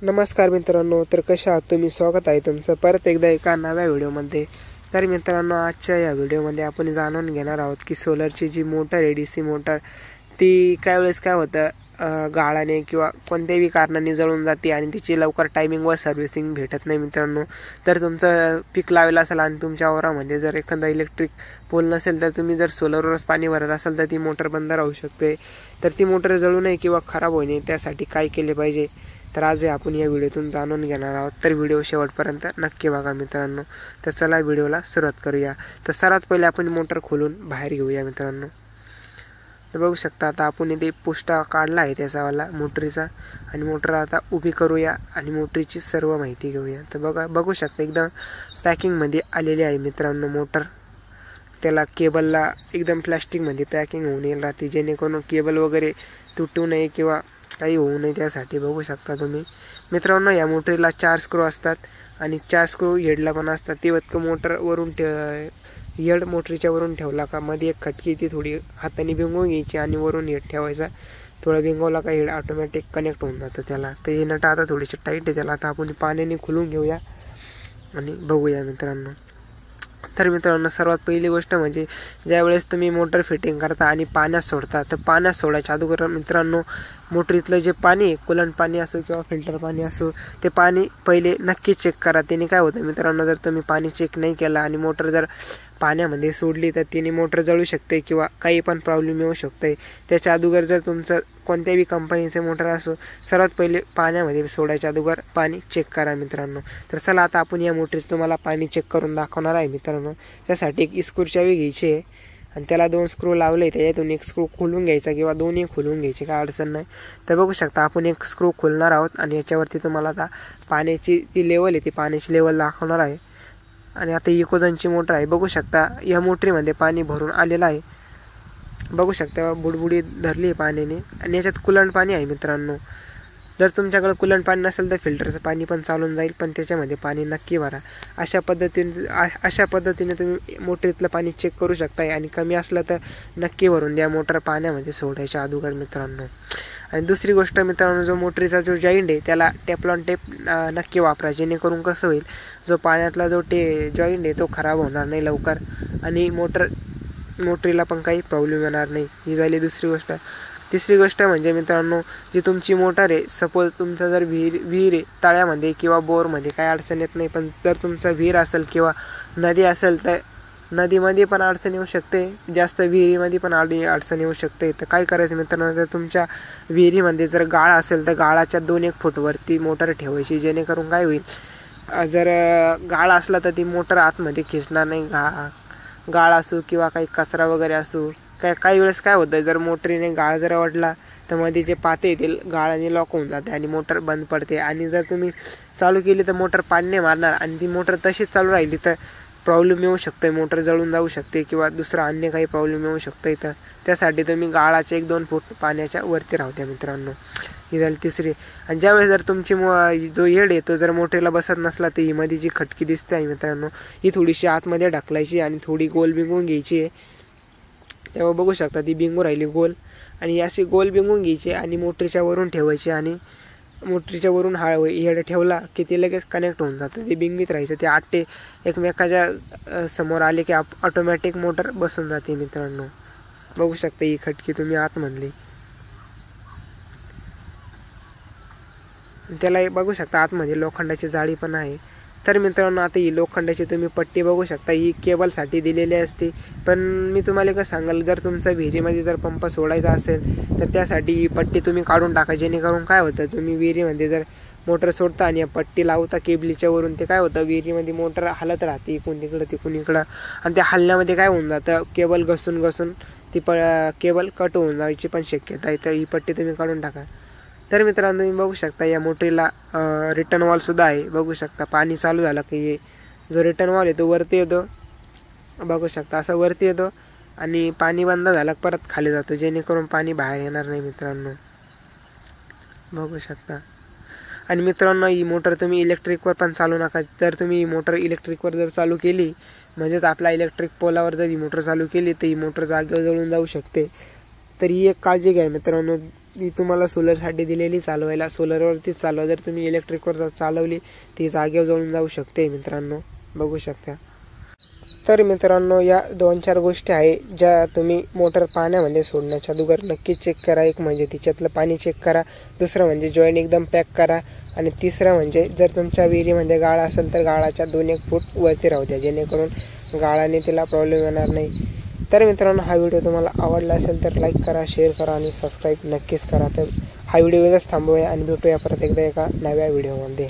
नमस्कार मित्रांनो, तर कशा आहात तुम्ही? स्वागत आहे तुमचं परत एकदा एका नव्या व्हिडिओमध्ये। तर मित्रांनो, आजच्या या व्हिडिओमध्ये आपण जाणून घेणार आहोत की सोलरची जी मोटर आहे, डीसी मोटर, ती काय वेळेस काय होतं, गाळाने किंवा कोणत्याही कारणाने जळून जाते आणि तिची लवकर टायमिंगवर सर्व्हिसिंग भेटत नाही मित्रांनो। तर तुमचं पीक लावलेलं असेल आणि तुमच्या वावरामध्ये जर एखादा इलेक्ट्रिक पोल नसेल तर तुम्ही जर सोलरवरच पाणी भरत असाल तर ती मोटर बंद राहू शकते। तर ती मोटर जळू नये किंवा खराब होऊ नये त्यासाठी काय केले पाहिजे, तर आज आपण या व्हिडिओतून जाणून घेणार आहोत। तर व्हिडिओ शेवटपर्यंत नक्की बघा मित्रांनो। तर चला व्हिडिओला सुरुवात करूया। तर सर्वात पहिले आपण मोटर खोलून बाहेर घेऊया मित्रांनो। तर बघू शकता आता आपण इथे पुष्टा काढला आहे त्याचावाला मोटरीचा, आणि मोटर आता उभी करूया आणि मोटरीची सर्व माहिती घेऊया। तर बघू शकता एकदम पॅकिंगमध्ये आलेली आहे मित्रांनो मोटर। त्याला केबलला एकदम प्लॅस्टिकमध्ये पॅकिंग होऊन येईल राहते, जेणेकरून केबल वगैरे तुटू नये किंवा काही होऊ नये त्यासाठी। बघू शकता तुम्ही मित्रांनो, या मोटरीला 4 स्क्रू असतात आणि 4 स्क्रू हेडला पण असतात। ते वरती मोटर वरून हेड मोटरीच्या वरून ठेवला का मध्ये एक खटकी ती थोडी हाताने भिंगवून घ्यायची आणि वरून हेड ठेवायचा। थोडा भिंगवला का हेड ऑटोमॅटिक कनेक्ट होऊन जातं त्याला। तर हे नट आता थोडीशी टाईट आहे, त्याला आता आपण पाण्याने खुलून घेऊया आणि बघूया मित्रांनो। तर मित्रांनो, सर्वात पहिली गोष्ट म्हणजे ज्यावेळेस तुम्ही मोटर फिटिंग करता आणि पाण्यात सोडता, तर पाण्यात सोडायच्या अगोदर मित्रांनो मोटरीतलं जे पाणी आहे, कुलंट पाणी असो किंवा फिल्टर पाणी असो, ते पाणी पहिले नक्की चेक करा। त्याने काय होतं मित्रांनो, जर तुम्ही पाणी चेक नाही केलं आणि मोटर जर पाण्यामध्ये सोडली तर तिने मोटर जळू शकते किंवा काही पण प्रॉब्लेम येऊ शकते। त्याच्या अगोदर जर तुमचं कोणत्याही कंपनीचे मोटर असो, सर्वात पहिले पाण्यामध्ये सोडायच्या अगोदर पाणी चेक करा मित्रांनो। तर चला आता आपण या मोटरीचं तुम्हाला पाणी चेक करून दाखवणार आहे मित्रांनो। त्यासाठी एक स्क्रू चावी घ्यायची आहे आणि त्याला 2 स्क्रू लावले, त्याच्यातून एक स्क्रू खोलून घ्यायचा किंवा दोन्ही खोलून घ्यायचे, काय अडचण नाही। तर बघू शकता आपण एक स्क्रू खोलणार आहोत आणि याच्यावरती तुम्हाला आता पाण्याची जी लेवल आहे ती पाण्याची लेवल दाखवणार आहे। आणि आता इकोजनची मोटर आहे, बघू शकता या मोटरीमध्ये पाणी भरून आलेलं आहे। बघू शकता बुडबुडी धरली आहे पाण्याने आणि याच्यात कुलंट पाणी आहे मित्रांनो। जर तुमच्याकडे कुलंट पाणी नसेल तर फिल्टरचं पाणी पण चालून जाईल, पण त्याच्यामध्ये पाणी नक्की भरा। अशा पद्धतीने तुम्ही मोटरीतलं पाणी चेक करू शकता आणि कमी असलं तर नक्की भरून द्या मोटर पाण्यामध्ये सोडायच्या अगोदर मित्रांनो। आणि दुसरी गोष्ट मित्रांनो, जो मोटरीचा जो जॉईंट आहे त्याला टेफ्लॉन टेप नक्की वापरा, जेणेकरून कसं होईल, जो पाण्यातला जो जॉईंट आहे तो खराब होणार नाही लवकर आणि मोटरीला पण काही प्रॉब्लेम येणार नाही। ही झाली दुसरी गोष्ट। तिसरी गोष्ट म्हणजे मित्रांनो, जी तुमची मोटर आहे, सपोज तुमचा जर विहीर आहे तळ्यामध्ये किंवा बोरमध्ये काही अडचण येत नाही, पण जर तुमचा विहीर असेल किंवा नदी असेल तर नदीमध्ये पण अडचण येऊ शकते, जास्त विहिरीमध्ये पण अडचण येऊ शकते। तर काय करायचं मित्रांनो, जर तुमच्या विहिरीमध्ये जर गाळ असेल तर गाळाच्या 2-1 फूटवरती मोटर ठेवायची, जेणेकरून काय होईल, जर गाळ असला तर ती मोटर आतमध्ये खेचणार नाही। गाळ असो किंवा काही कचरा वगैरे असो, काही वेळेस काय होतं, जर मोटरीने गाळ जर ओढला तर मध्ये जे पाते येतील गाळाने लॉक होऊन जाते आणि मोटर बंद पडते। आणि जर तुम्ही चालू केली तर मोटर पाणी मारणार आणि ती मोटर तशीच चालू राहिली तर प्रॉब्लेम येऊ शकते, मोटर जळून जाऊ शकते किंवा दुसरा अन्य काही प्रॉब्लेम येऊ शकते। तर त्यासाठी तुम्ही गाळाचे 1-2 फूट पाण्याच्या वरती राहू द्या मित्रांनो। ही झाली तिसरी। आणि ज्यावेळेस जर तुमची जो हेड आहे तो जर मोटरीला बसत नसला तर ही मध्ये जी खटकी दिसते आहे मित्रांनो, ही थोडीशी आतमध्ये ढकलायची आणि थोडी गोल बिंगून घ्यायची आहे। तेव्हा बघू शकता ती बिंगू राहिली गोल, आणि अशी गोल बिंगून घ्यायची आणि मोटरीच्या वरून ठेवायची आणि मोटरीच्या वरून हेड ठेवला की ते लगेच कनेक्ट होऊन जातं, ते बिंगीत राहायचं। ते आटे एकमेकाच्या समोर आले की ऑटोमॅटिक मोटर बसून जाते मित्रांनो। बघू शकता ही खटकी तुम्ही आतमधली, त्याला बघू शकता आतमध्ये लोखंडाची जाळी पण आहे। तर मित्रांनो, आता ही लोखंडाची तुम्ही पट्टी बघू शकता, ही केबलसाठी दिलेली असते। पण मी तुम्हाला काय सांगाल, जर तुमचा विहिरीमध्ये जर पंप सोडायचा असेल तर त्यासाठी ही पट्टी तुम्ही काढून टाका, जेणेकरून काय होतं, तुम्ही विहिरीमध्ये जर मोटर सोडता आणि पट्टी लावता केबलीच्या वरून, ते काय होतं, विहिरीमध्ये मोटर हलत राहते इकडून इकडं आणि त्या हलण्यामध्ये काय होऊन जातं, केबल घसून ती केबल कट होऊन जायची पण शक्यता आहे। तर ही पट्टी तुम्ही काढून टाका। तर मित्रांनो, तुम्ही बघू शकता या मोटरीला रिटर्न वॉल सुद्धा आहे। बघू शकता पाणी चालू झालं की जो रिटर्न वॉल आहे तो वरती येतो, बघू शकता असं वरती येतो आणि पाणी बंद झालं परत खाली जातो, जेणेकरून पाणी बाहेर येणार नाही मित्रांनो। बघू शकता। आणि मित्रांनो, ही मोटर तुम्ही इलेक्ट्रिकवर पण चालू नका। जर तुम्ही ही मोटर इलेक्ट्रिकवर जर चालू केली, म्हणजेच आपला इलेक्ट्रिक पोलावर जर ही मोटर चालू केली तर ही मोटर जागेवर जळून जाऊ शकते। तर ही एक काळजी घ्या मित्रांनो। ती तुम्हाला सोलरसाठी दिलेली चालवायला, सोलरवरतीच चालवा. जर तुम्ही इलेक्ट्रिकवर चालवली ती जागेवर जळून जाऊ शकते मित्रांनो, बघू शकता. तर मित्रांनो या 2-4 गोष्टी आहे ज्या तुम्ही मोटर पाण्यामध्ये सोडण्याच्या अगोदर नक्की चेक करा. एक म्हणजे तिच्यातलं पाणी चेक करा, दुसरं म्हणजे जॉईंट एकदम पॅक करा, आणि तिसरं म्हणजे जर तुमच्या विहिरीमध्ये गाळ असेल तर गाळाच्या 2-1 फूट वरती राहू द्या, जेणेकरून गाळाने तिला प्रॉब्लेम येणार नाही. तर मित्रांनो हा व्हिडिओ तुम्हाला आवडला असेल तर लाईक करा, शेअर करा आणि सबस्क्राईब नक्कीच करा. तर हा व्हिडिओ इथेच थांबवूया आणि भेटूया परत एकदा एका नव्या व्हिडिओमध्ये.